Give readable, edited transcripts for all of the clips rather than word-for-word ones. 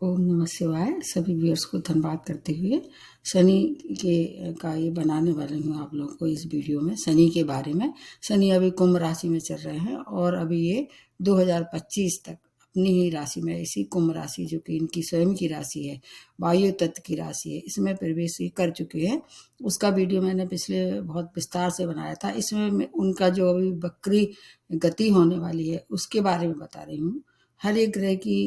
ओम नमः शिवाय। सभी व्यूअर्स को धन्यवाद करते हुए शनि के का ये बनाने वाली हूँ आप लोगों को इस वीडियो में शनि के बारे में। शनि अभी कुंभ राशि में चल रहे हैं और अभी ये 2025 तक अपनी ही राशि में, इसी कुंभ राशि जो कि इनकी स्वयं की राशि है, वायु तत्व की राशि है, इसमें प्रवेश कर चुके हैं। उसका वीडियो मैंने पिछले बहुत विस्तार से बनाया था। इसमें उनका जो अभी वक्री गति होने वाली है उसके बारे में बता रही हूँ। हर एक ग्रह की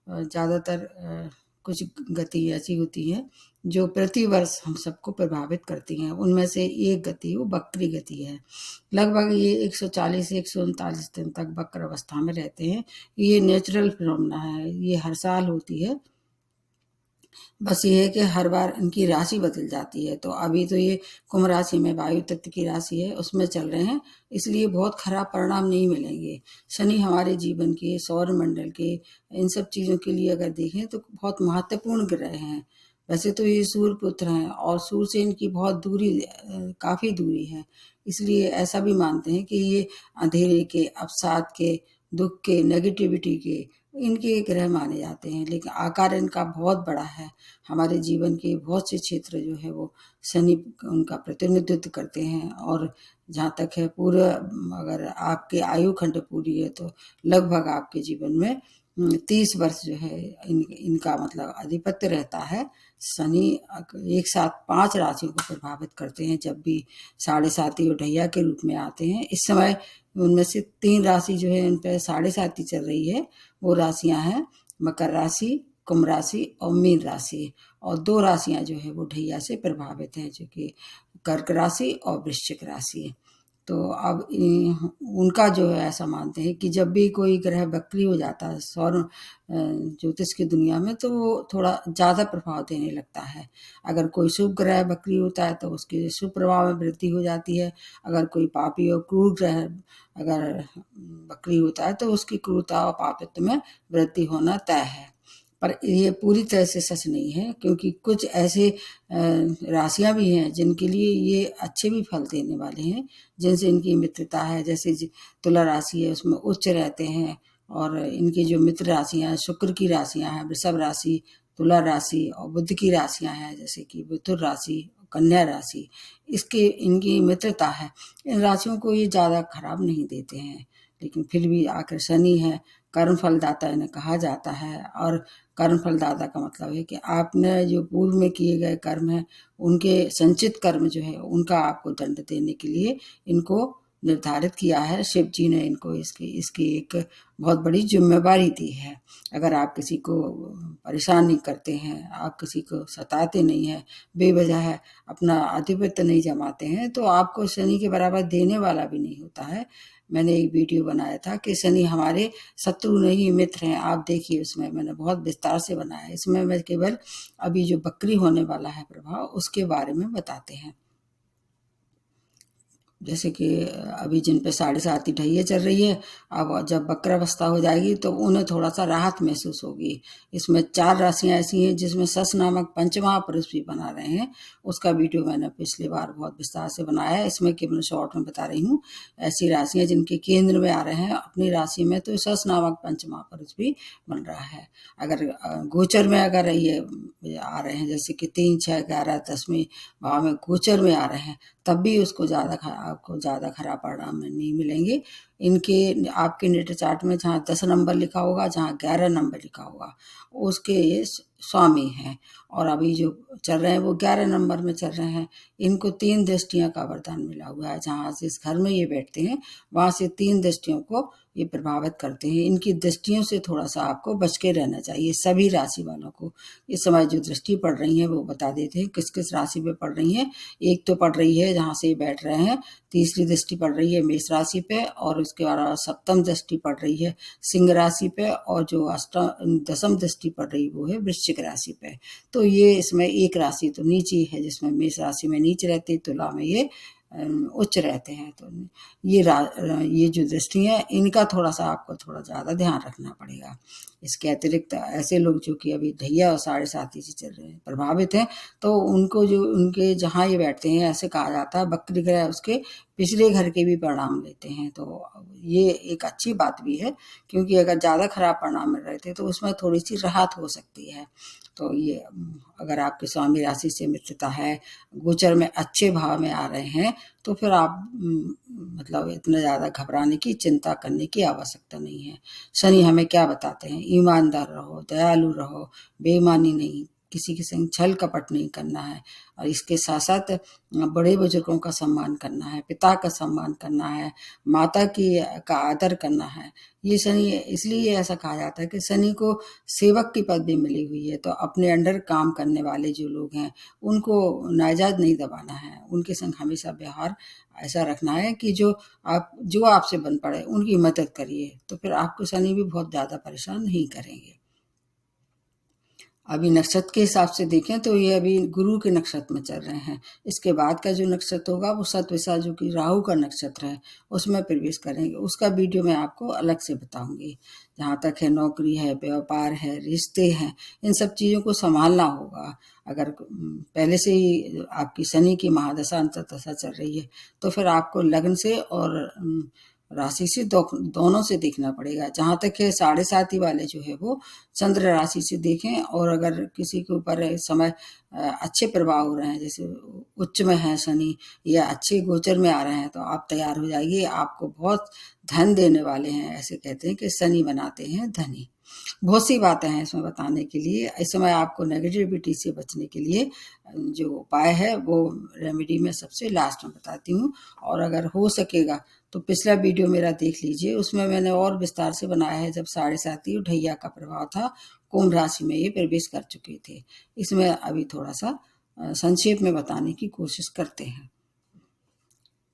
ज़्यादातर कुछ गति ऐसी होती है जो प्रतिवर्ष हम सबको प्रभावित करती हैं। उनमें से एक गति वो वक्री गति है। लगभग ये 140 से 139 दिन तक वक्र अवस्था में रहते हैं। ये नेचुरल फिनोमेना है, ये हर साल होती है। बस ये है कि हर बार इनकी राशि बदल जाती है। तो अभी तो ये कुंभ राशि में वायु तत्व की राशि है, उसमें चल रहे हैं, इसलिए बहुत खराब परिणाम नहीं मिलेंगे। शनि हमारे जीवन के, सौर मंडल के, इन सब चीज़ों के लिए अगर देखें तो बहुत महत्वपूर्ण ग्रह हैं। वैसे तो ये सूर्य पुत्र हैं और सूर्य से इनकी बहुत दूरी, काफ़ी दूरी है। इसलिए ऐसा भी मानते हैं कि ये अंधेरे के, अवसाद के, दुख के, नेगेटिविटी के, इनके ग्रह माने जाते हैं। लेकिन आकार इनका बहुत बड़ा है। हमारे जीवन के बहुत से क्षेत्र जो है वो शनि उनका प्रतिनिधित्व करते हैं। और जहाँ तक है पूरा, अगर आपके आयु खंड पूरी है तो लगभग आपके जीवन में 30 वर्ष जो है इनका मतलब आधिपत्य रहता है। शनि एक साथ 5 राशियों को प्रभावित करते हैं जब भी साढ़े साती और ढैया के रूप में आते हैं। इस समय उनमें से 3 राशि जो है इन पर साढ़े साती चल रही है। वो राशियां हैं मकर राशि, कुंभ राशि और मीन राशि। और 2 राशियां जो है वो ढैया से प्रभावित हैं, जो कि कर्क राशि और वृश्चिक राशि। तो अब उनका जो है ऐसा मानते हैं कि जब भी कोई ग्रह वक्री हो जाता है सौर ज्योतिष की दुनिया में, तो वो थोड़ा ज़्यादा प्रभाव देने लगता है। अगर कोई शुभ ग्रह वक्री होता है तो उसके शुभ प्रभाव में वृद्धि हो जाती है। अगर कोई पापी और क्रूर ग्रह अगर वक्री होता है तो उसकी क्रूरता और पापित्व में वृद्धि होना तय है। पर ये पूरी तरह से सच नहीं है, क्योंकि कुछ ऐसे राशियां भी हैं जिनके लिए ये अच्छे भी फल देने वाले हैं, जिनसे इनकी मित्रता है। जैसे तुला राशि है, उसमें उच्च रहते हैं। और इनकी जो मित्र राशियां हैं, शुक्र की राशियां हैं, वृषभ राशि, तुला राशि, और बुध की राशियां हैं जैसे कि मिथुन राशि, कन्या राशि, इसके इनकी मित्रता है। इन राशियों को ये ज़्यादा खराब नहीं देते हैं, लेकिन फिर भी आखिर शनि है, कर्म फलदाता इन्हें कहा जाता है। और कर्म फलदाता का मतलब है कि आपने जो पूर्व में किए गए कर्म हैं, उनके संचित कर्म जो है उनका आपको दंड देने के लिए इनको निर्धारित किया है। शिव जी ने इनको इसकी एक बहुत बड़ी जिम्मेवारी दी है। अगर आप किसी को परेशान नहीं करते हैं, आप किसी को सताते नहीं हैं, बेवजह अपना आधिपत्य नहीं जमाते हैं, तो आपको शनि के बराबर देने वाला भी नहीं होता है। मैंने एक वीडियो बनाया था कि शनि हमारे शत्रु नहीं मित्र हैं। आप देखिए, उसमें मैंने बहुत विस्तार से बनाया है। इसमें मैं केवल अभी जो वक्री होने वाला है प्रभाव, उसके बारे में बताते हैं। जैसे कि अभी जिन पे साढ़े साती ढैया चल रही है, अब जब वक्र अवस्था हो जाएगी तो उन्हें थोड़ा सा राहत महसूस होगी। इसमें 4 राशियां ऐसी हैं जिसमें सस नामक पंचमहापुरुष भी बना रहे हैं। उसका वीडियो मैंने पिछली बार बहुत विस्तार से बनाया है, इसमें केवल शॉर्ट में बता रही हूँ। ऐसी राशियां जिनके केंद्र में आ रहे हैं अपनी राशि में, तो सस नामक पंचमहापुरुष भी बन रहा है। अगर गोचर में अगर ये आ रहे हैं, जैसे कि 3, 6, 11, 10वें भाव में गोचर में आ रहे हैं, तब भी उसको आपको ज़्यादा खराब परिणाम नहीं मिलेंगे। इनके आपके नेट चार्ट में जहाँ 10 नंबर लिखा होगा, जहाँ 11 नंबर लिखा होगा, उसके ये स्वामी हैं। और अभी जो चल रहे हैं वो 11 नंबर में चल रहे हैं। इनको 3 दृष्टियों का वरदान मिला हुआ है। जहाँ जिस घर में ये बैठते हैं वहाँ से 3 दृष्टियों को ये प्रभावित करते हैं। इनकी दृष्टियों से थोड़ा सा आपको बच के रहना चाहिए। सभी राशि वालों को इस समय जो दृष्टि पड़ रही है वो बता देते हैं किस किस राशि पे पड़ रही है। एक तो पड़ रही है जहाँ से बैठ रहे हैं, तीसरी दृष्टि पड़ रही है मेष राशि पे, और उसके बाद सप्तम दृष्टि पड़ रही है सिंह राशि पे, और जो दसम दृष्टि पड़ रही वो है वृश्चिक राशि पे। तो ये इसमें एक राशि तो नीचे है, जिसमें मेष राशि में नीचे रहते, तुला में ये उच्च रहते हैं। तो ये जो दृष्टि है इनका थोड़ा सा आपको थोड़ा ज़्यादा ध्यान रखना पड़ेगा। इसके अतिरिक्त ऐसे लोग जो कि अभी ढैया और साढ़े साती से चल रहे हैं, प्रभावित हैं, तो उनको जो उनके जहाँ ये बैठते हैं, ऐसे कहा जाता है वक्री ग्रह उसके पिछले घर के भी परिणाम लेते हैं। तो ये एक अच्छी बात भी है, क्योंकि अगर ज़्यादा खराब परिणाम मिल रहे थे तो उसमें थोड़ी सी राहत हो सकती है। तो ये अगर आपके स्वामी राशि से मित्रता है, गोचर में अच्छे भाव में आ रहे हैं, तो फिर आप मतलब इतना ज़्यादा घबराने की, चिंता करने की आवश्यकता नहीं है। शनि हमें क्या बताते हैं? ईमानदार रहो, दयालु रहो, बेईमानी नहीं, किसी के संग छल कपट नहीं करना है, और इसके साथ साथ बड़े बुजुर्गों का सम्मान करना है, पिता का सम्मान करना है, माता की का आदर करना है। ये शनि इसलिए ऐसा कहा जाता है कि शनि को सेवक की पदवी मिली हुई है, तो अपने अंडर काम करने वाले जो लोग हैं उनको नाजायज नहीं दबाना है, उनके संग हमेशा व्यवहार ऐसा रखना है कि जो आपसे बन पड़े उनकी मदद करिए, तो फिर आपको शनि भी बहुत ज़्यादा परेशान नहीं करेंगे। अभी नक्षत्र के हिसाब से देखें तो ये अभी गुरु के नक्षत्र में चल रहे हैं। इसके बाद का जो नक्षत्र होगा वो सतविसा, जो कि राहु का नक्षत्र है, उसमें प्रवेश करेंगे। उसका वीडियो मैं आपको अलग से बताऊंगी। जहाँ तक है नौकरी है, व्यापार है, रिश्ते हैं, इन सब चीज़ों को संभालना होगा। अगर पहले से ही आपकी शनि की महादशा अंतर्दशा चल रही है तो फिर आपको लग्न से और राशि से दोनों से देखना पड़ेगा। जहाँ तक है 7.5 वाले जो है वो चंद्र राशि से देखें, और अगर किसी के ऊपर इस समय अच्छे प्रभाव हो रहे हैं, जैसे उच्च में है शनि या अच्छे गोचर में आ रहे हैं, तो आप तैयार हो जाइए, आपको बहुत धन देने वाले हैं। ऐसे कहते हैं कि शनि बनाते हैं धनी। बहुत सी बातें हैं इसमें बताने के लिए। इस समय आपको नेगेटिविटी से बचने के लिए जो उपाय है वो रेमेडी में सबसे लास्ट में बताती हूँ, और अगर हो सकेगा तो पिछला वीडियो मेरा देख लीजिए, उसमें मैंने और विस्तार से बनाया है। जब 7.5 ढैया का प्रभाव था, कुंभ राशि में ये प्रवेश कर चुके थे। इसमें अभी थोड़ा सा संक्षेप में बताने की कोशिश करते हैं।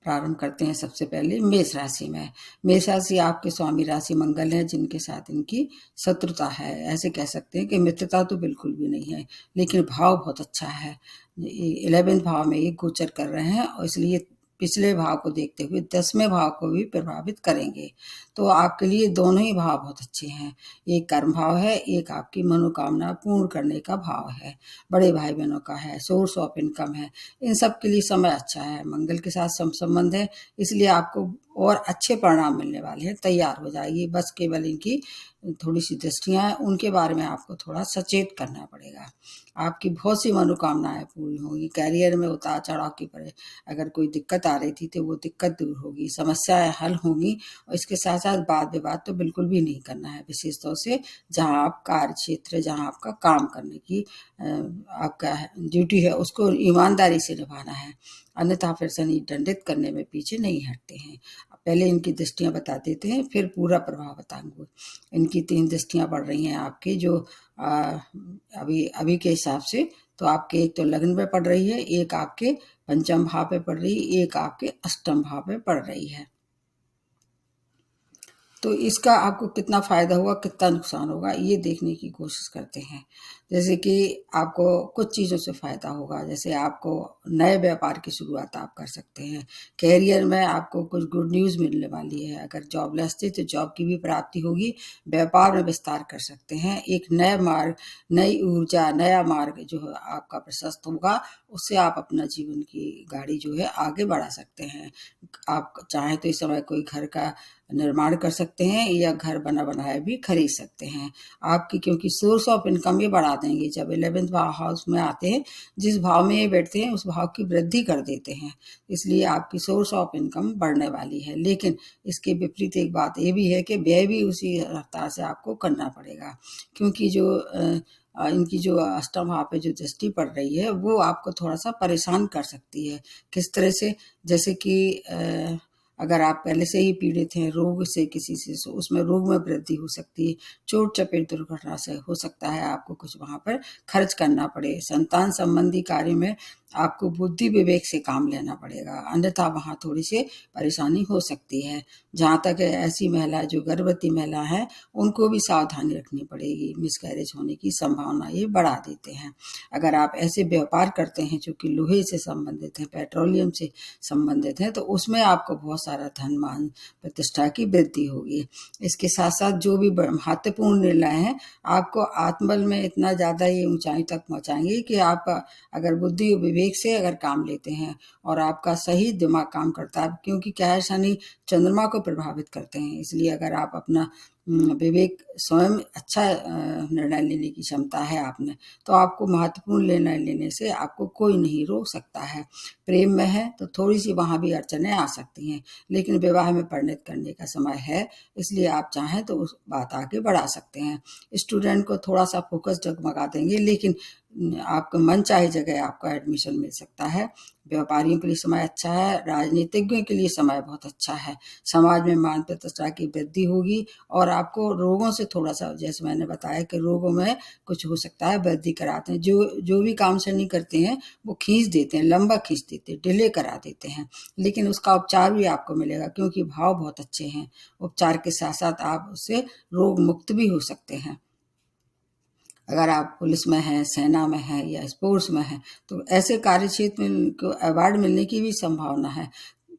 प्रारंभ करते हैं सबसे पहले मेष राशि में। मेष राशि आपके स्वामी राशि मंगल है, जिनके साथ इनकी शत्रुता है। ऐसे कह सकते हैं कि मित्रता तो बिल्कुल भी नहीं है, लेकिन भाव बहुत अच्छा है। 11वें भाव में ये गोचर कर रहे हैं, और इसलिए पिछले भाव को देखते हुए 10वें भाव को भी प्रभावित करेंगे। तो आपके लिए दोनों ही भाव बहुत अच्छे हैं। एक कर्म भाव है, एक आपकी मनोकामना पूर्ण करने का भाव है, बड़े भाई बहनों का है, सोर्स ऑफ इनकम है। इन सब के लिए समय अच्छा है। मंगल के साथ संबंध है, इसलिए आपको और अच्छे परिणाम मिलने वाले हैं। तैयार हो जाएगी, बस केवल इनकी थोड़ी सी दृष्टियां हैं, उनके बारे में आपको थोड़ा सचेत करना पड़ेगा। आपकी बहुत सी मनोकामनाएं पूरी होंगी। कैरियर में उतार चढ़ाव की पड़े, अगर कोई दिक्कत आ रही थी तो वो दिक्कत दूर होगी, समस्याएं हल होंगी। और इसके साथ साथ वाद विवाद तो बिल्कुल भी नहीं करना है, विशेष तौर से जहाँ आप कार्य क्षेत्र, जहाँ आपका काम करने की आपका ड्यूटी है, उसको ईमानदारी से निभाना है। अन्यथा फिर शनि दंडित करने में पीछे नहीं हटते हैं। पहले इनकी दृष्टियां बता देते हैं, फिर पूरा प्रभाव बताएंगे। इनकी 3 दृष्टियां पड़ रही हैं आपकी, जो अभी अभी के हिसाब से। तो आपके एक तो लग्न पे पड़ रही है, एक आपके पंचम भाव पे पड़ रही है, एक आपके अष्टम भाव पे पड़ रही है। तो इसका आपको कितना फ़ायदा होगा, कितना नुकसान होगा, ये देखने की कोशिश करते हैं। जैसे कि आपको कुछ चीज़ों से फ़ायदा होगा, जैसे आपको नए व्यापार की शुरुआत आप कर सकते हैं। कैरियर में आपको कुछ गुड न्यूज़ मिलने वाली है। अगर जॉबलेस थे तो जॉब की भी प्राप्ति होगी। व्यापार में विस्तार कर सकते हैं। एक नए मार्ग, नई ऊर्जा, नया मार्ग जो है आपका प्रशस्त होगा, उससे आप अपना जीवन की गाड़ी जो है आगे बढ़ा सकते हैं। आप चाहें तो इस समय कोई घर का निर्माण कर सकते हैं, या घर बना बनाया भी खरीद सकते हैं। आपकी क्योंकि सोर्स ऑफ इनकम ये बढ़ा देंगे। जब 11th हाउस में आते हैं, जिस भाव में ये बैठते हैं उस भाव की वृद्धि कर देते हैं, इसलिए आपकी सोर्स ऑफ इनकम बढ़ने वाली है। लेकिन इसके विपरीत एक बात ये भी है कि व्यय भी उसी रफ्तार से आपको करना पड़ेगा, क्योंकि जो इनकी जो अष्टम भाव पे जो दृष्टि पड़ रही है वो आपको थोड़ा सा परेशान कर सकती है। किस तरह से? जैसे कि अगर आप पहले से ही पीड़ित हैं रोग से किसी से, तो उसमें रोग में वृद्धि हो सकती है। चोट चपेट दुर्घटना से हो सकता है आपको कुछ वहाँ पर खर्च करना पड़े। संतान संबंधी कार्य में आपको बुद्धि विवेक से काम लेना पड़ेगा, अन्यथा वहाँ थोड़ी सी परेशानी हो सकती है। जहाँ तक है ऐसी महिला जो गर्भवती महिला है, उनको भी सावधानी रखनी पड़ेगी। मिसकैरेज होने की संभावना ये बढ़ा देते हैं। अगर आप ऐसे व्यापार करते हैं जो कि लोहे से संबंधित है, पेट्रोलियम से संबंधित है, तो उसमें आपको बहुत सारा धन मान प्रतिष्ठा की वृद्धि होगी। इसके साथ साथ जो भी महत्वपूर्ण निर्णय हैं आपको आत्मबल में इतना ज़्यादा ये ऊंचाई तक पहुंचाएंगे कि आप अगर बुद्धि और विवेक से अगर काम लेते हैं और आपका सही दिमाग काम करता है, क्योंकि क्या है शनि चंद्रमा को प्रभावित करते हैं, इसलिए अगर आप अपना विवेक स्वयं अच्छा निर्णय लेने की क्षमता है आप में, तो आपको महत्वपूर्ण निर्णय लेने से आपको कोई नहीं रोक सकता है। प्रेम में है तो थोड़ी सी वहाँ भी अड़चनें आ सकती हैं, लेकिन विवाह में परिणत करने का समय है, इसलिए आप चाहें तो उस बात आगे बढ़ा सकते हैं। स्टूडेंट को थोड़ा सा फोकस डगमगा देंगे, लेकिन आपको मन चाहे जगह आपको एडमिशन मिल सकता है। व्यापारियों के लिए समय अच्छा है, राजनीतिज्ञों के लिए समय बहुत अच्छा है। समाज में मान प्रतिष्ठा की वृद्धि होगी और आपको रोगों से थोड़ा सा, जैसे मैंने बताया कि रोगों में कुछ हो सकता है, वृद्धि कराते हैं। जो भी काम शनि करते हैं वो खींच देते हैं, लंबा खींच देते हैं, डिले करा देते हैं, लेकिन उसका उपचार भी आपको मिलेगा क्योंकि भाव बहुत अच्छे हैं। उपचार के साथ साथ आप उससे रोग मुक्त भी हो सकते हैं। अगर आप पुलिस में हैं, सेना में हैं या स्पोर्ट्स में हैं, तो ऐसे कार्य क्षेत्र में को अवार्ड मिलने की भी संभावना है।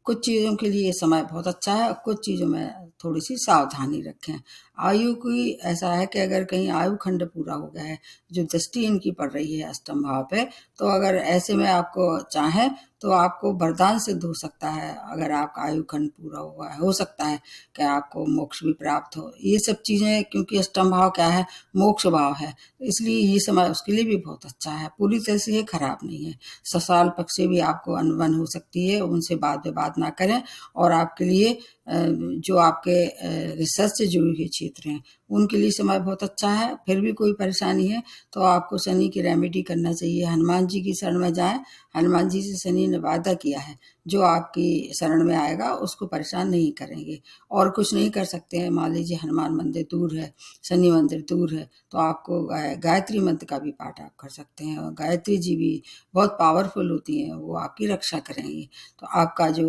कुछ चीज़ों के लिए ये समय बहुत अच्छा है और कुछ चीज़ों में थोड़ी सी सावधानी रखें। आयु की ऐसा है कि अगर कहीं आयु खंड पूरा हो गया है, जो दृष्टि इनकी पड़ रही है अष्टम भाव पे, तो अगर ऐसे में आपको चाहें तो आपको वरदान सिद्ध हो सकता है। अगर आपका आयु खंड पूरा हुआ है, हो सकता है कि आपको मोक्ष भी प्राप्त हो। ये सब चीज़ें, क्योंकि अष्टम भाव क्या है, मोक्ष भाव है, तो इसलिए ये समय उसके लिए भी बहुत अच्छा है, पूरी तरह से ये खराब नहीं है। ससुराल पक्ष से भी आपको अनबन हो सकती है, उनसे बात विवाद ना करें। और आपके लिए जो आपके रिसर्च से जुड़े हुए क्षेत्र हैं उनके लिए समय बहुत अच्छा है। फिर भी कोई परेशानी है तो आपको शनि की रेमेडी करना चाहिए, हनुमान जी की शरण में जाएं। हनुमान जी से शनि ने वादा किया है, जो आपकी शरण में आएगा उसको परेशान नहीं करेंगे। और कुछ नहीं कर सकते हैं, मान लीजिए हनुमान मंदिर दूर है, शनि मंदिर दूर है, तो आपको गायत्री मंत्र का भी पाठ आप कर सकते हैं। और गायत्री जी भी बहुत पावरफुल होती हैं, वो आपकी रक्षा करेंगी। तो आपका जो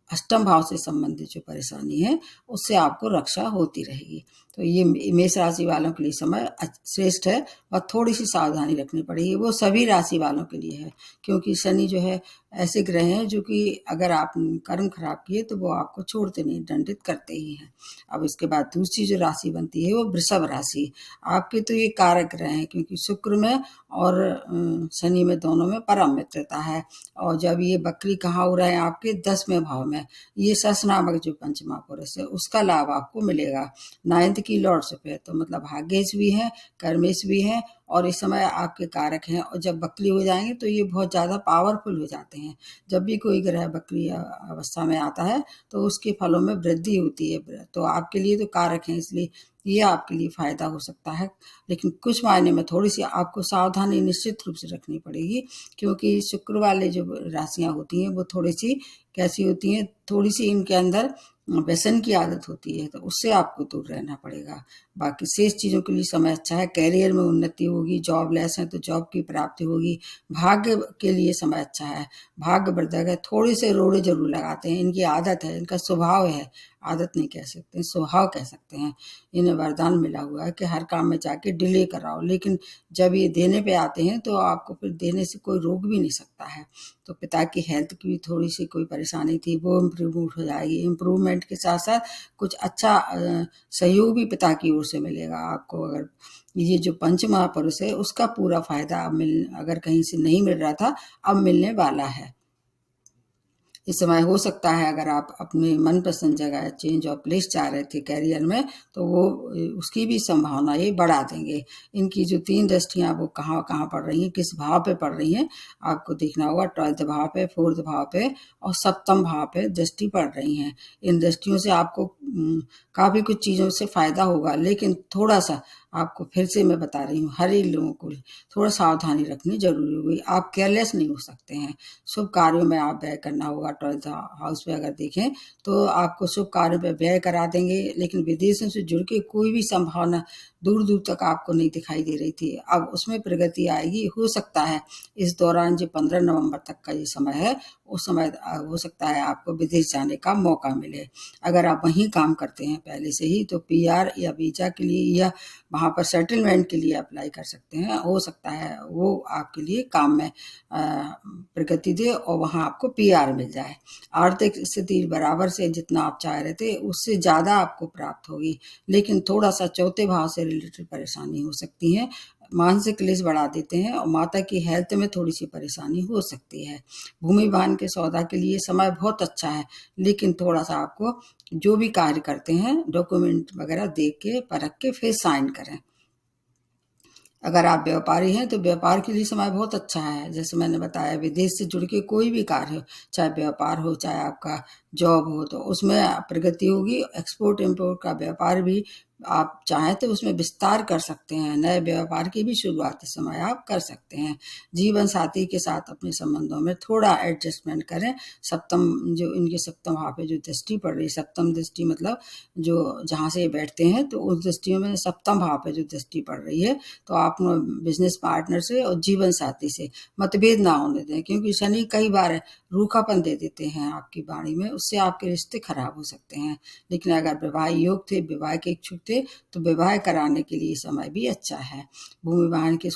अष्टम भाव से संबंधित जो परेशानी है उससे आपको रक्षा होती रहेगी। तो ये मेष राशि वालों के लिए समय श्रेष्ठ है, और थोड़ी सी सावधानी रखनी पड़ेगी। वो सभी राशि वालों के लिए है, क्योंकि शनि जो है ऐसे ग्रह हैं जो कि अगर आप कर्म खराब किए तो वो आपको छोड़ते नहीं, दंडित करते ही हैं। अब इसके बाद दूसरी जो राशि बनती है वो वृषभ राशि। आपके तो ये कारक ग्रह हैं, क्योंकि शुक्र में और शनि में दोनों में परम मित्रता है। और जब ये बकरी कहाँ हो रहे हैं आपके 10वें भाव में, ये सस नामक जो पंचमा पुरुष है उसका लाभ आपको मिलेगा। 9th की लॉर्डशिप है, तो मतलब भाग्येश भी है, कर्मेश भी है, और इस समय आपके कारक हैं। और जब बकरी हो जाएंगे तो ये बहुत ज़्यादा पावरफुल हो जाते हैं। जब भी कोई ग्रह बकरी अवस्था में आता है तो उसके फलों में वृद्धि होती है। तो आपके लिए तो कारक हैं, इसलिए ये आपके लिए फायदा हो सकता है। लेकिन कुछ मायने में थोड़ी सी आपको सावधानी निश्चित रूप से रखनी पड़ेगी, क्योंकि शुक्र वाले जो राशियां होती हैं वो थोड़ी सी कैसी होती हैं, थोड़ी सी इनके अंदर व्यसन की आदत होती है, तो उससे आपको दूर रहना पड़ेगा। बाकी शेष चीज़ों के लिए समय अच्छा है, कैरियर में उन्नति होगी, जॉबलेस है तो जॉब की प्राप्ति होगी। भाग्य के लिए समय अच्छा है, भाग्यवर्धक है। थोड़े से रोड़े जरूर लगाते हैं, इनकी आदत है, इनका स्वभाव है, आदत नहीं कह सकते, स्वभाव कह सकते हैं। इन्हें वरदान मिला हुआ है कि हर काम में जाके डिले कराओ, लेकिन जब ये देने पे आते हैं तो आपको फिर देने से कोई रोक भी नहीं सकता है। तो पिता की हेल्थ की भी थोड़ी सी कोई परेशानी थी, वो इम्प्रूव हो जाएगी। इम्प्रूवमेंट के साथ साथ कुछ अच्छा सहयोग भी पिता की ओर से मिलेगा आपको। अगर ये जो पंच महापुरुष है उसका पूरा फायदा अब अगर कहीं से नहीं मिल रहा था, अब मिलने वाला है। इस समय हो सकता है अगर आप अपने मनपसंद जगह चेंज ऑफ प्लेस चाह रहे थे कैरियर में, तो वो उसकी भी संभावना ये बढ़ा देंगे। इनकी जो 3 दृष्टियां वो कहाँ कहाँ पड़ रही हैं, किस भाव पे पड़ रही हैं, आपको देखना होगा। 12th भाव पे, 4th भाव पे और 7th भाव पे दृष्टि पड़ रही हैं। इन दृष्टियों से आपको काफ़ी कुछ चीज़ों से फायदा होगा, लेकिन थोड़ा सा आपको फिर से मैं बता रही हूँ, हर एक लोगों को थोड़ा सावधानी रखनी जरूरी होगी। आप केयरलेस नहीं हो सकते हैं। शुभ कार्यों में आप व्यय करना होगा। 12th हाउस पे अगर देखें तो आपको शुभ कार्यों पे व्यय करा देंगे, लेकिन विदेशों से जुड़ के कोई भी संभावना दूर दूर तक आपको नहीं दिखाई दे रही थी, अब उसमें प्रगति आएगी। हो सकता है इस दौरान जो 15 नवंबर तक का ये समय है, उस समय हो सकता है आपको विदेश जाने का मौका मिले। अगर आप वहीं काम करते हैं पहले से ही, तो PR या वीजा के लिए या वहाँ पर सेटलमेंट के लिए अप्लाई कर सकते हैं। हो सकता है वो आपके लिए काम में प्रगति दे और वहाँ आपको पीआर मिल जाए। आर्थिक स्थिति बराबर से जितना आप चाह रहे थे उससे ज़्यादा आपको प्राप्त होगी, लेकिन थोड़ा सा चौथे भाव से रिलेटेड परेशानी हो सकती है। मानसिक क्लेश बढ़ा देते हैं और माता की हेल्थ में थोड़ी सी परेशानी हो सकती है। भूमि वाहन के सौदा के लिए समय बहुत अच्छा है, लेकिन थोड़ा सा आपको जो भी कार्य करते हैं डॉक्यूमेंट वगैरह देख के परख के फिर साइन करें। अगर आप व्यापारी हैं तो व्यापार के लिए समय बहुत अच्छा है। जैसे मैंने बताया, विदेश से जुड़ के कोई भी कार्य हो, चाहे व्यापार हो चाहे आपका जॉब हो, तो उसमें प्रगति होगी। एक्सपोर्ट इम्पोर्ट का व्यापार भी आप चाहें तो उसमें विस्तार कर सकते हैं। नए व्यापार की भी शुरुआत इस समय आप कर सकते हैं। जीवन साथी के साथ अपने संबंधों में थोड़ा एडजस्टमेंट करें। सप्तम जो इनके सप्तम भाव पे जो दृष्टि पड़ रही है, सप्तम दृष्टि मतलब जो जहाँ से ये बैठते हैं तो उस दृष्टियों में सप्तम भाव पे जो दृष्टि पड़ रही है, तो आप बिजनेस पार्टनर से और जीवन साथी से मतभेद ना होने दें, क्योंकि शनि कई बार रूखापन दे देते हैं आपकी वाणी में, उससे आपके रिश्ते खराब हो सकते हैं। लेकिन अगर विवाह योग थे, विवाह के इच्छुक थे, तो विवाह कराने के लिए समय भी अच्छा है। भूमि वाहन के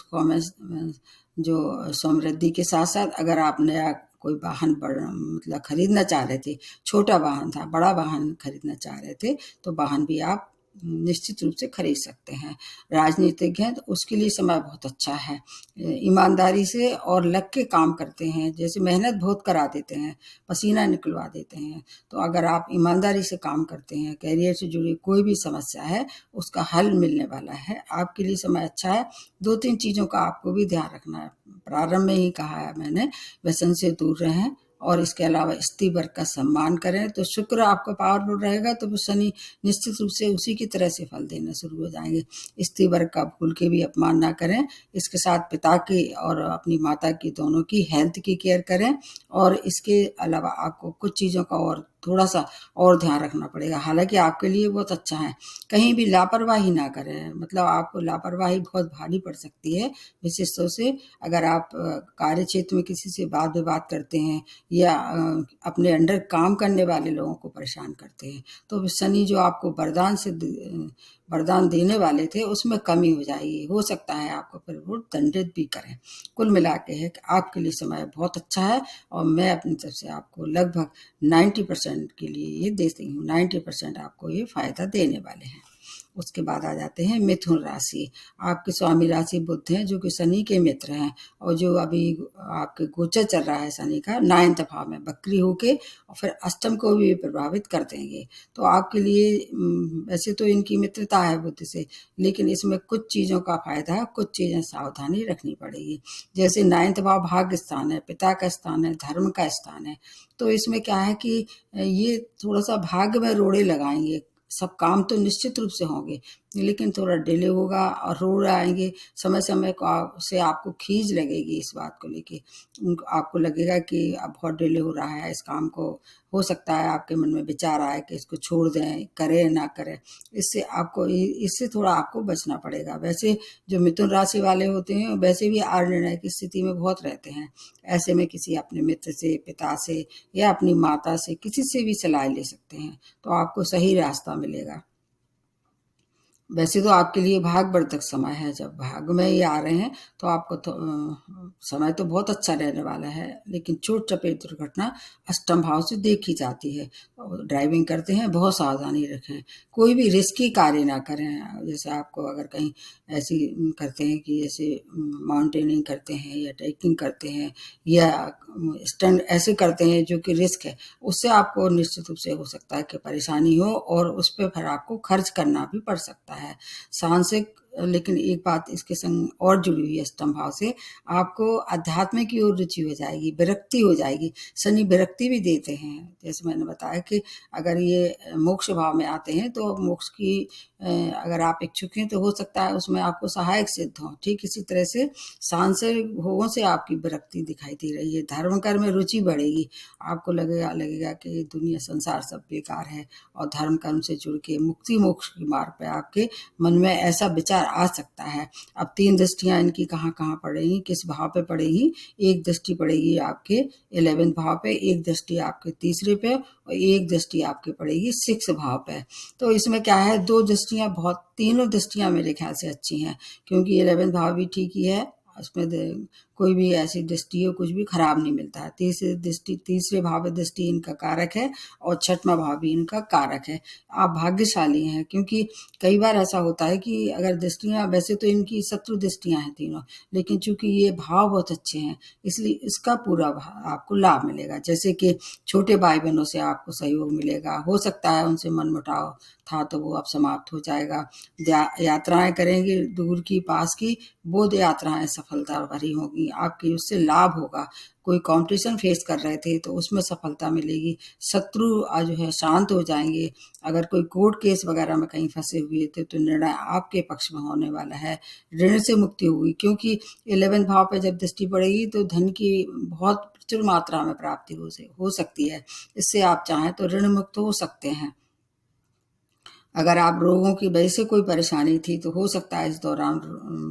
जो समृद्धि के साथ साथ अगर आप नया कोई वाहन बड़ा मतलब खरीदना चाह रहे थे, छोटा वाहन था, बड़ा वाहन खरीदना चाह रहे थे, तो वाहन भी आप निश्चित रूप से खरीद सकते हैं। राजनीतिक हैं तो उसके लिए समय बहुत अच्छा है। ईमानदारी से और लग के काम करते हैं, जैसे मेहनत बहुत करा देते हैं, पसीना निकलवा देते हैं। तो अगर आप ईमानदारी से काम करते हैं, करियर से जुड़ी कोई भी समस्या है उसका हल मिलने वाला है। आपके लिए समय अच्छा है। 2-3 चीज़ों का आपको भी ध्यान रखना है। प्रारंभ में ही कहा है मैंने, व्यसन से दूर रहें और इसके अलावा स्त्री वर्ग का सम्मान करें। तो शुक्र आपका पावरफुल रहेगा तो शनि निश्चित रूप से उसी की तरह से फल देना शुरू हो जाएंगे। स्त्री वर्ग का भूल के भी अपमान ना करें। इसके साथ पिता की और अपनी माता की दोनों की हेल्थ की केयर करें। और इसके अलावा आपको कुछ चीज़ों का और थोड़ा सा और ध्यान रखना पड़ेगा। हालांकि आपके लिए बहुत अच्छा है, कहीं भी लापरवाही ना करें। मतलब आपको लापरवाही बहुत भारी पड़ सकती है, विशेष तौर से अगर आप कार्य क्षेत्र में किसी से वाद विवाद करते हैं या अपने अंडर काम करने वाले लोगों को परेशान करते हैं, तो शनि जो आपको वरदान देने वाले थे उसमें कमी हो जाएगी। हो सकता है आपको फिर वो दंडित भी करें। कुल मिला के है कि आपके लिए समय बहुत अच्छा है और मैं अपनी तरफ से आपको लगभग 90% के लिए ये देती हूँ। 90% आपको ये फायदा देने वाले हैं। उसके बाद आ जाते हैं मिथुन राशि। आपके स्वामी राशि बुध हैं जो कि शनि के मित्र हैं और जो अभी आपके गोचर चल रहा है शनि का 9th भाव में वक्री होके और फिर अष्टम को भी प्रभावित कर देंगे। तो आपके लिए वैसे तो इनकी मित्रता है बुध से, लेकिन इसमें कुछ चीज़ों का फायदा है, कुछ चीज़ें सावधानी रखनी पड़ेगी। जैसे 9th भाव भाग्य स्थान है, पिता का स्थान है, धर्म का स्थान है। तो इसमें क्या है कि ये थोड़ा सा भाग्य में रोड़े लगाएंगे। सब काम तो निश्चित रूप से होंगे, लेकिन थोड़ा डिले होगा और रोड़ आएंगे। समय समय को से आपको खींच लगेगी इस बात को लेके। आपको लगेगा कि अब बहुत डिले हो रहा है इस काम को। हो सकता है आपके मन में विचार आए कि इसको छोड़ दें, करें ना करें। इससे थोड़ा आपको बचना पड़ेगा। वैसे जो मिथुन राशि वाले होते हैं वैसे भी निर्णय की स्थिति में बहुत रहते हैं। ऐसे में किसी अपने मित्र से, पिता से या अपनी माता से, किसी से भी सलाह ले सकते हैं, तो आपको सही रास्ता मिलेगा। वैसे तो आपके लिए भाग्यवर्धक समय है। जब भाग्य में ये आ रहे हैं तो आपको समय तो बहुत अच्छा रहने वाला है, लेकिन चोट चपेट दुर्घटना अष्टम भाव से देखी जाती है। ड्राइविंग करते हैं बहुत सावधानी रखें। कोई भी रिस्की कार्य ना करें। जैसे आपको अगर कहीं ऐसी करते हैं कि जैसे माउंटेनिंग करते हैं या ट्रैकिंग करते हैं या स्टंट ऐसे करते हैं जो कि रिस्क है, उससे आपको निश्चित रूप से हो सकता है कि परेशानी हो और उस पर फिर आपको खर्च करना भी पड़ सकता है। सांसिक लेकिन एक बात इसके संग और जुड़ी हुई है अष्टम भाव से, आपको अध्यात्म की ओर रुचि हो जाएगी, विरक्ति हो जाएगी। शनि विरक्ति भी देते हैं। जैसे मैंने बताया कि अगर ये मोक्ष भाव में आते हैं तो मोक्ष की अगर आप इच्छुक हैं तो हो सकता है उसमें आपको सहायक सिद्ध हो। ठीक इसी तरह से सांसारिक भोगों से आपकी विरक्ति दिखाई दे रही है। धर्म कर्म में रुचि बढ़ेगी। आपको लगेगा कि दुनिया संसार सब बेकार है और धर्म कर्म से जुड़ के मुक्ति मोक्ष के मार्ग पे आपके मन में ऐसा विचार सुधार आ सकता है। अब 3 दृष्टियाँ इनकी कहाँ-कहाँ पड़ेंगी, किस भाव पे पड़ेगी? एक दृष्टि पड़ेगी आपके 11वें भाव पे, एक दृष्टि आपके तीसरे पे और एक दृष्टि आपकी पड़ेगी 6 भाव पे। तो इसमें क्या है, 2 दृष्टियाँ बहुत, तीनों दृष्टियाँ मेरे ख्याल से अच्छी हैं, क्योंकि 11वें भाव भी ठीक ही है, उसमें कोई भी ऐसी दृष्टि हो कुछ भी खराब नहीं मिलता है। तीसरे भाव में दृष्टि इनका कारक है और 6वां भाव भी इनका कारक है। आप भाग्यशाली हैं, क्योंकि कई बार ऐसा होता है कि अगर दृष्टियाँ, वैसे तो इनकी शत्रु दृष्टियाँ हैं तीनों, लेकिन चूंकि ये भाव बहुत अच्छे हैं इसलिए इसका पूरा आपको लाभ मिलेगा। जैसे कि छोटे भाई बहनों से आपको सहयोग मिलेगा, हो सकता है उनसे मनमुटाव था तो वो अब समाप्त हो जाएगा। यात्राएं करेंगे दूर की पास की, वो यात्राएं सफलता भरी होगी, आपकी उससे लाभ होगा। कोई कंपटीशन फेस कर रहे थे तो उसमें सफलता मिलेगी, शत्रु जो है शांत हो जाएंगे। अगर कोई कोर्ट केस वगैरह में कहीं फंसे हुए थे तो निर्णय आपके पक्ष में होने वाला है, ऋण से मुक्ति होगी, क्योंकि 11वें भाव पे जब दृष्टि पड़ेगी तो धन की बहुत प्रचुर मात्रा में प्राप्ति हो सकती है। इससे आप चाहें तो ऋण मुक्त हो सकते हैं। अगर आप रोगों की वजह से कोई परेशानी थी तो हो सकता है इस दौरान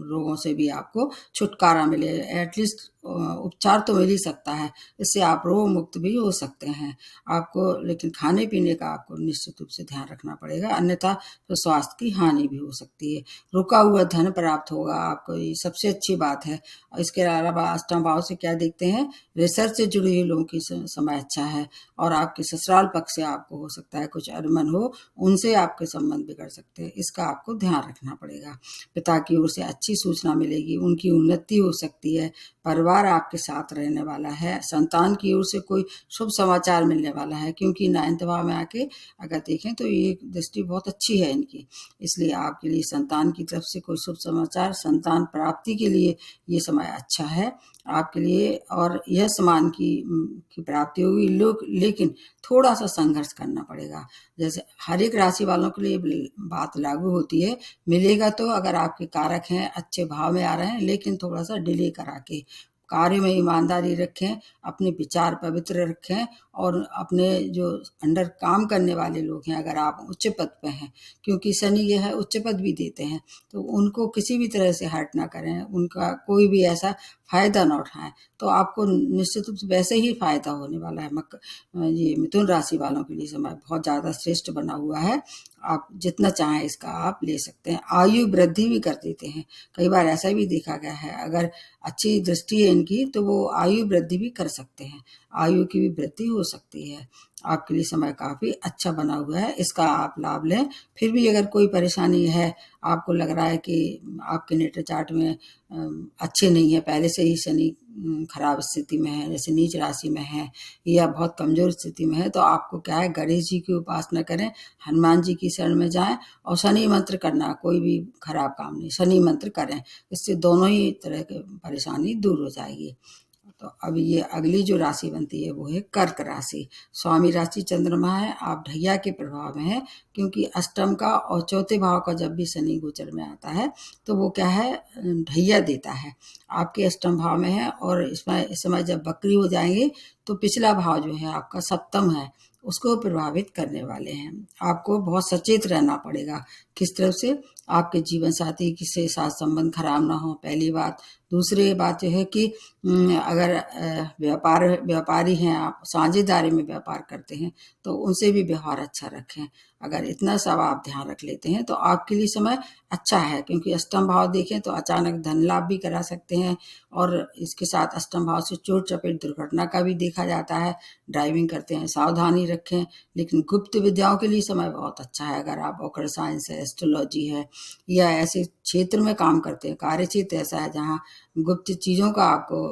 रोगों से भी आपको छुटकारा मिले, एटलीस्ट उपचार तो मिल ही सकता है, इससे आप रोग मुक्त भी हो सकते हैं। आपको लेकिन खाने पीने का आपको निश्चित रूप से ध्यान रखना पड़ेगा, अन्यथा तो स्वास्थ्य की हानि भी हो सकती है। रुका हुआ धन प्राप्त होगा आपको, ये सबसे अच्छी बात है। और इसके अलावा अष्टम भाव से क्या देखते हैं, रिसर्च से जुड़े हुए लोगों की समय अच्छा है, और आपके ससुराल पक्ष से आपको हो सकता है कुछ अरमन हो, उनसे आपके संबंध बिगड़ सकते हैं, इसका आपको ध्यान रखना पड़ेगा। पिता की ओर से अच्छी सूचना मिलेगी, उनकी उन्नति हो सकती है, परिवार आपके साथ रहने वाला है, संतान की ओर से कोई शुभ समाचार मिलने वाला है, क्योंकि 9वें भाव में आके अगर देखें तो ये दृष्टि बहुत अच्छी है इनकी, इसलिए आपके लिए संतान की तरफ से कोई शुभ समाचार, संतान प्राप्ति के लिए ये समय अच्छा है आपके लिए, और यह समान की प्राप्ति होगी। लोग लेकिन थोड़ा सा संघर्ष करना पड़ेगा। जैसे हर एक राशि वालों के लिए बात लागू होती है, मिलेगा तो अगर आपके कारक हैं अच्छे भाव में आ रहे हैं, लेकिन थोड़ा सा डिले करा के कार्य में ईमानदारी रखें, अपने विचार पवित्र रखें, और अपने जो अंडर काम करने वाले लोग हैं, अगर आप उच्च पद पे हैं, क्योंकि शनि ये है उच्च पद भी देते हैं, तो उनको किसी भी तरह से हर्ट ना करें, उनका कोई भी ऐसा फायदा ना उठाएं, तो आपको निश्चित रूप से वैसे ही फायदा होने वाला है। ये मिथुन राशि वालों के लिए समय बहुत ज़्यादा श्रेष्ठ बना हुआ है, आप जितना चाहें इसका आप ले सकते हैं। आयु वृद्धि भी कर देते हैं, कई बार ऐसा भी देखा गया है, अगर अच्छी दृष्टि है इनकी तो वो आयु वृद्धि भी कर सकते हैं, आयु की भी वृद्धि हो सकती है। आपके लिए समय काफ़ी अच्छा बना हुआ है, इसका आप लाभ लें। फिर भी अगर कोई परेशानी है, आपको लग रहा है कि आपके नेत्र चार्ट में अच्छे नहीं है, पहले से ही शनि खराब स्थिति में है, जैसे नीच राशि में है या बहुत कमजोर स्थिति में है, तो आपको क्या है, गणेश जी की उपासना करें, हनुमान जी की शरण में जाएं, और शनि मंत्र करना, कोई भी खराब काम नहीं, शनि मंत्र करें, इससे दोनों ही तरह की परेशानी दूर हो जाएगी। तो अब ये अगली जो राशि बनती है वो है कर्क राशि। स्वामी राशि चंद्रमा है, आप ढैया के प्रभाव में है, क्योंकि अष्टम का और चौथे भाव का जब भी शनि गोचर में आता है तो वो क्या है, ढैया देता है, आपके अष्टम भाव में है, और इसमें इस समय जब वक्री हो जाएंगे तो पिछला भाव जो है आपका सप्तम है, उसको प्रभावित करने वाले हैं। आपको बहुत सचेत रहना पड़ेगा, किस तरफ से आपके जीवन साथी के साथ संबंध खराब ना हो, पहली बात। दूसरी बात यह है कि अगर व्यापारी हैं आप, साझेदारी में व्यापार करते हैं, तो उनसे भी व्यवहार अच्छा रखें। अगर इतना सब आप ध्यान रख लेते हैं तो आपके लिए समय अच्छा है, क्योंकि अष्टम भाव देखें तो अचानक धन लाभ भी करा सकते हैं, और इसके साथ अष्टम भाव से चोट चपेट दुर्घटना का भी देखा जाता है। ड्राइविंग करते हैं सावधानी रखें, लेकिन गुप्त विद्याओं के लिए समय बहुत अच्छा है। अगर आप ऑकल्ट साइंस है, एस्ट्रोलॉजी है, या ऐसे क्षेत्र में काम करते हैं, कार्य क्षेत्र ऐसा है जहाँ गुप्त चीज़ों का आपको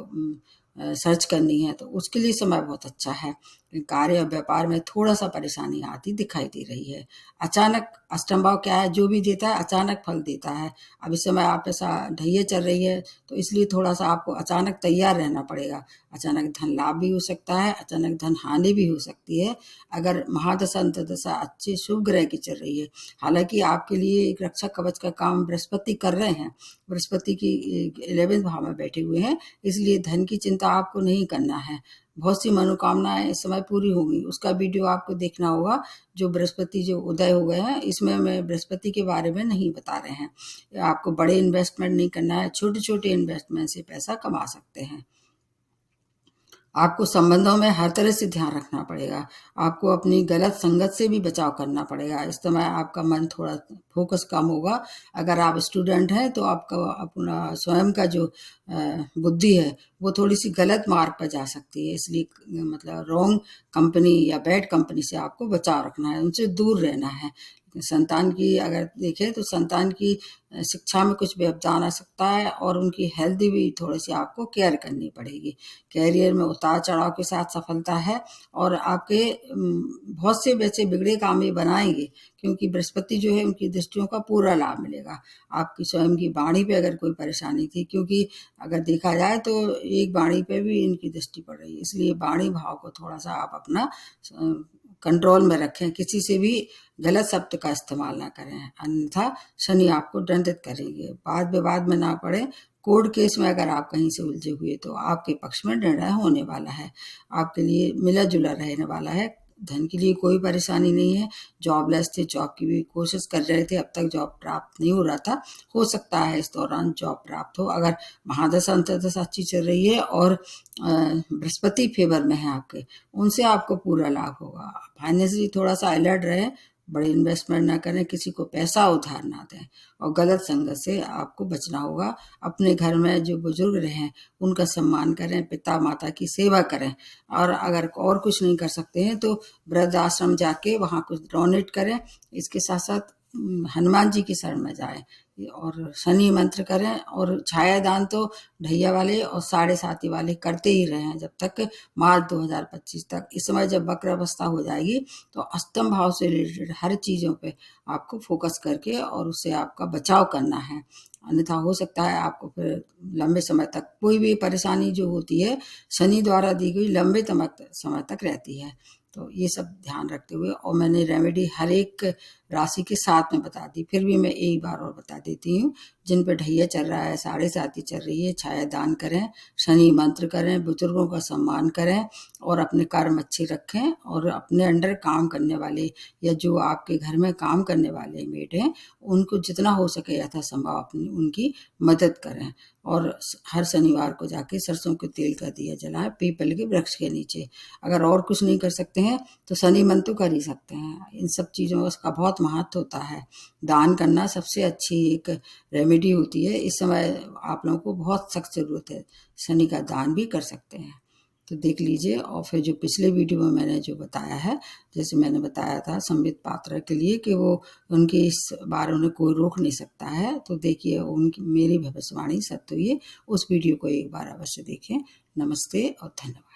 सर्च करनी है, तो उसके लिए समय बहुत अच्छा है। कार्य और व्यापार में थोड़ा सा परेशानी आती दिखाई दे रही है। अचानक अष्टम भाव क्या है, जो भी देता है अचानक फल देता है। अब इस समय आप ऐसा ढैया चल रही है, तो इसलिए थोड़ा सा आपको अचानक तैयार रहना पड़ेगा। अचानक धन लाभ भी हो सकता है, अचानक धन हानि भी हो सकती है, अगर महादशा अंतर्दशा अच्छी शुभ ग्रह की चल रही है। हालांकि आपके लिए एक रक्षा कवच का काम बृहस्पति कर रहे हैं, बृहस्पति की 11वें भाव में बैठे हुए हैं, इसलिए धन की चिंता आपको नहीं करना है। बहुत सी मनोकामनाएं इस समय पूरी होंगी, उसका वीडियो आपको देखना होगा। जो बृहस्पति जो उदय हो गए हैं, इस इसमें मैं बृहस्पति के बारे में नहीं बता रहे हैं। आपको बड़े इन्वेस्टमेंट नहीं करना है, छोटे-छोटे इन्वेस्टमेंट से पैसा कमा सकते हैं। आपको संबंधों में हर तरह से ध्यान रखना पड़ेगा। आपको अपनी गलत संगत से भी बचाव करना पड़ेगा। इस समय आपका मन थोड़ा फ़ोकस कम होगा। अगर आप स्टूडेंट हैं तो आपका अपना स्वयं का जो बुद्धि है वो थोड़ी-सी गलत मार्ग पर जा सकती है। इसलिए मतलब रॉन्ग कंपनी या बैड कंपनी से आपको बचाव रखना है, उनसे दूर रहना है। संतान की अगर देखें तो संतान की शिक्षा में कुछ व्यवधान आ सकता है और उनकी हेल्थ भी थोड़ी-सी आपको केयर करनी पड़ेगी। करियर में उतार-चढ़ाव के साथ सफलता है और आपके बहुत से वैसे बिगड़े काम भी बनाएँगे, क्योंकि बृहस्पति जो है उनकी दृष्टियों का पूरा लाभ मिलेगा। आपकी स्वयं की वाणी पे अगर कोई परेशानी थी, क्योंकि अगर देखा जाए तो एक वाणी पे भी इनकी दृष्टि पड़ रही है, इसलिए वाणी भाव को थोड़ा-सा आप अपना कंट्रोल में रखें। किसी से भी गलत शब्द का इस्तेमाल ना करें, अन्यथा शनि आपको दंडित करेंगे। वाद विवाद में ना पड़ें। कोर्ट केस में अगर आप कहीं से उलझे हुए तो आपके पक्ष में निर्णय होने वाला है। आपके लिए मिला-जुला रहने वाला है। धन के लिए कोई परेशानी नहीं है। जॉबलेस थे, जॉब की भी कोशिश कर रहे थे, अब तक जॉब प्राप्त नहीं हो रहा था। हो सकता है इस दौरान जॉब प्राप्त हो, अगर महादशा अंतर्दशा अच्छी चल रही है और बृहस्पति फेवर में है आपके, उनसे आपको पूरा लाभ होगा। फाइनेंशियली थोड़ा-सा अलर्ट रहें, बड़े इन्वेस्टमेंट ना करें, किसी को पैसा उधार ना दें और गलत संगत से आपको बचना होगा। अपने घर में जो बुजुर्ग रहे उनका सम्मान करें, पिता-माता की सेवा करें और अगर और कुछ नहीं कर सकते हैं तो वृद्ध आश्रम जाके वहाँ कुछ डोनेट करें। इसके साथ-साथ हनुमान जी की शरण में जाएँ और शनि मंत्र करें और छाया दान तो ढैया वाले और साढ़े साती वाले करते ही रहे हैं जब तक मार्च 2025 तक। इस समय जब वक्र अवस्था हो जाएगी तो अष्टम भाव से रिलेटेड हर चीज़ों पे आपको फोकस करके और उससे आपका बचाव करना है। अन्यथा हो सकता है आपको फिर लंबे समय तक कोई भी परेशानी जो होती है शनि द्वारा दी गई लंबे समय तक रहती है। तो ये सब ध्यान रखते हुए और मैंने रेमेडी हर एक राशि के साथ में बता दी, फिर भी मैं एक बार और बता देती हूँ। जिन पे ढैया चल रहा है, साढ़े साती चल रही है, छाया दान करें, शनि मंत्र करें, बुजुर्गों का सम्मान करें और अपने कर्म अच्छे रखें और अपने अंडर काम करने वाले या जो आपके घर में काम करने वाले मेड हैं, उनको जितना हो सके यथासंभव अपनी उनकी मदद करें और हर शनिवार को जाके सरसों के तेल का दिया जलाएं पीपल के वृक्ष के नीचे। अगर और कुछ नहीं कर सकते हैं तो शनि मंत्र तो कर ही सकते हैं। इन सब चीज़ों का बहुत महत्व होता है। दान करना सबसे अच्छी एक रेमेडी होती है। इस समय आप लोगों को बहुत सख्त ज़रूरत है, शनि का दान भी कर सकते हैं। तो देख लीजिए और फिर जो पिछले वीडियो में मैंने जो बताया है, जैसे मैंने बताया था संबित पात्रा के लिए कि वो उनकी इस बार उन्हें कोई रोक नहीं सकता है, तो देखिए उनकी मेरी भविष्यवाणी सत्य हुई है। उस वीडियो को एक बार अवश्य देखें। नमस्ते और धन्यवाद।